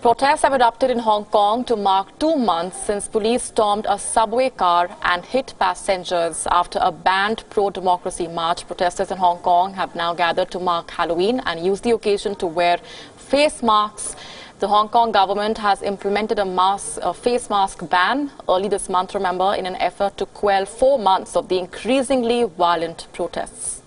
Protests have erupted in Hong Kong to mark 2 months since police stormed a subway car and hit passengers after a banned pro-democracy march. Protesters in Hong Kong have now gathered to mark Halloween and use the occasion to wear face masks. The Hong Kong government has implemented a face mask ban early this month, remember, in an effort to quell 4 months of the increasingly violent protests.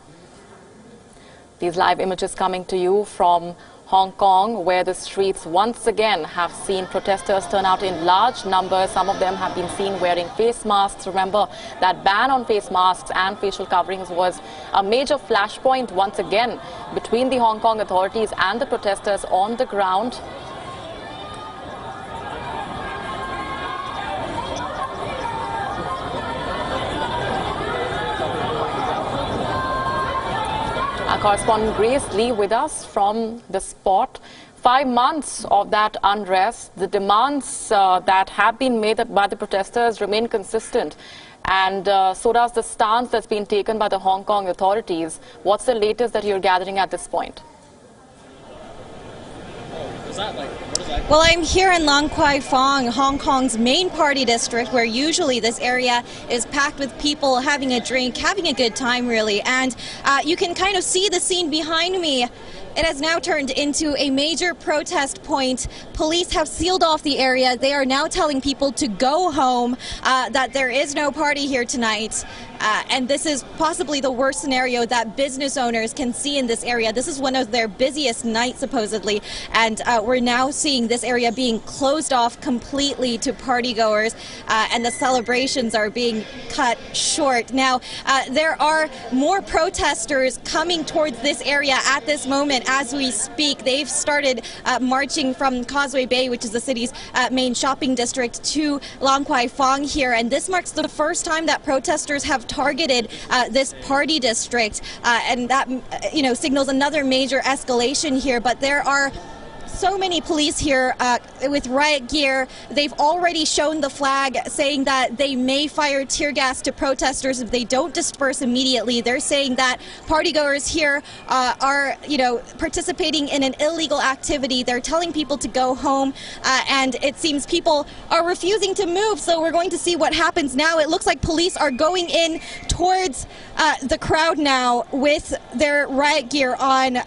These live images coming to you from Hong Kong, where the streets once again have seen protesters turn out in large numbers. Some of them have been seen wearing face masks. Remember, that ban on face masks and facial coverings was a major flashpoint once again between the Hong Kong authorities and the protesters on the ground. Our correspondent Grace Lee with us from the spot. 5 months of that unrest, the demands that have been made by the protesters remain consistent, and so does the stance that's been taken by the Hong Kong authorities. What's the latest that you're gathering at this point? Well, I'm here in Long Kwai Fong, Hong Kong's main party district, where usually this area is packed with people having a drink, having a good time, really. And you can kind of see the scene behind me. It has now turned into a major protest point. Police have sealed off the area. They are now telling people to go home, that there is no party here tonight. And this is possibly the worst scenario that business owners can see in this area. This is one of their busiest nights, supposedly. And we're now seeing this area being closed off completely to partygoers, and the celebrations are being cut short. Now, there are more protesters coming towards this area at this moment as we speak. They've started marching from Causeway Bay, which is the city's main shopping district, to Long Kwai Fong here. And this marks the first time that protesters have targeted this party district, and that signals another major escalation here. But there are so many police here with riot gear. They've already shown the flag, saying that they may fire tear gas to protesters if they don't disperse immediately. They're saying that partygoers here are, participating in an illegal activity. They're telling people to go home, and it seems people are refusing to move. So we're going to see what happens now. It looks like police are going in towards the crowd now with their riot gear on.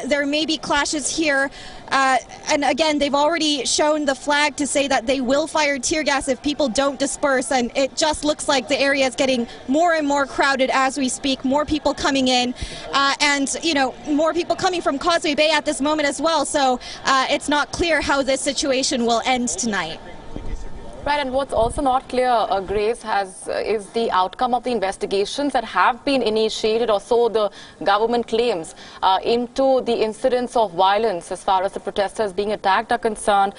There may be clashes here. And again, they've already shown the flag to say that they will fire tear gas if people don't disperse. And it just looks like the area is getting more and more crowded as we speak. More people coming in, and more people coming from Causeway Bay at this moment as well. So it's not clear how this situation will end tonight. Right, and what's also not clear, Grace, is the outcome of the investigations that have been initiated, or so the government claims, into the incidents of violence as far as the protesters being attacked are concerned.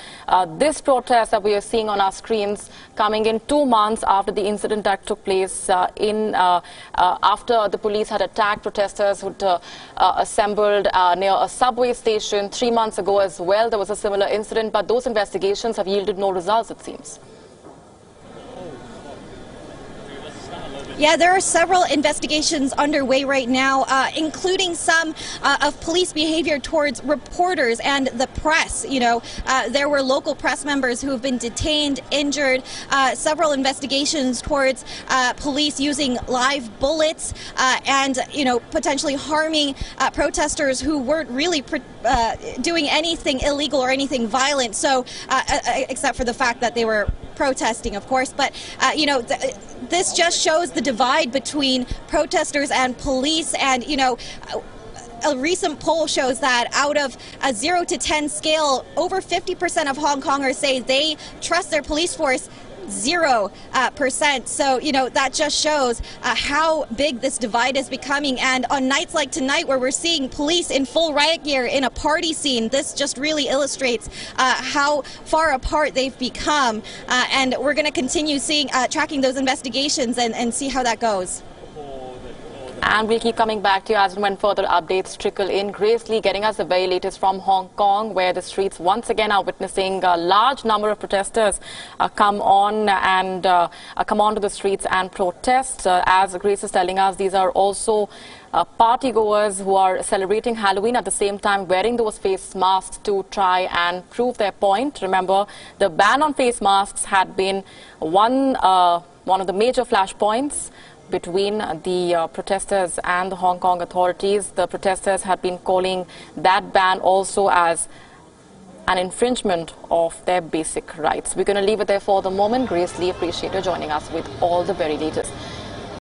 This protest that we are seeing on our screens coming in 2 months after the incident that took place after the police had attacked protesters who'd assembled near a subway station 3 months ago as well. There was a similar incident, but those investigations have yielded no results, it seems. Yeah, there are several investigations underway right now, including some of police behavior towards reporters and the press. There were local press members who have been detained, injured, several investigations towards police using live bullets and, potentially harming protesters who weren't really doing anything illegal or anything violent. So, except for the fact that they were protesting, of course. But, this just shows the divide between protesters and police. And, a recent poll shows that out of a 0 to 10 scale, over 50% of Hong Kongers say they trust their police force. 0%. So, that just shows how big this divide is becoming. And on nights like tonight, where we're seeing police in full riot gear in a party scene, this just really illustrates how far apart they've become. And we're going to continue tracking those investigations and see how that goes. And we'll keep coming back to you as and when further updates trickle in. Grace Lee getting us the very latest from Hong Kong, where the streets once again are witnessing a large number of protesters come onto the streets and protest. As Grace is telling us, these are also party goers who are celebrating Halloween, at the same time wearing those face masks to try and prove their point. Remember, the ban on face masks had been one of the major flashpoints between the protesters and the Hong Kong authorities. The protesters had been calling that ban also as an infringement of their basic rights. We're going to leave it there for the moment. Grace Lee, appreciate you joining us with all the very latest.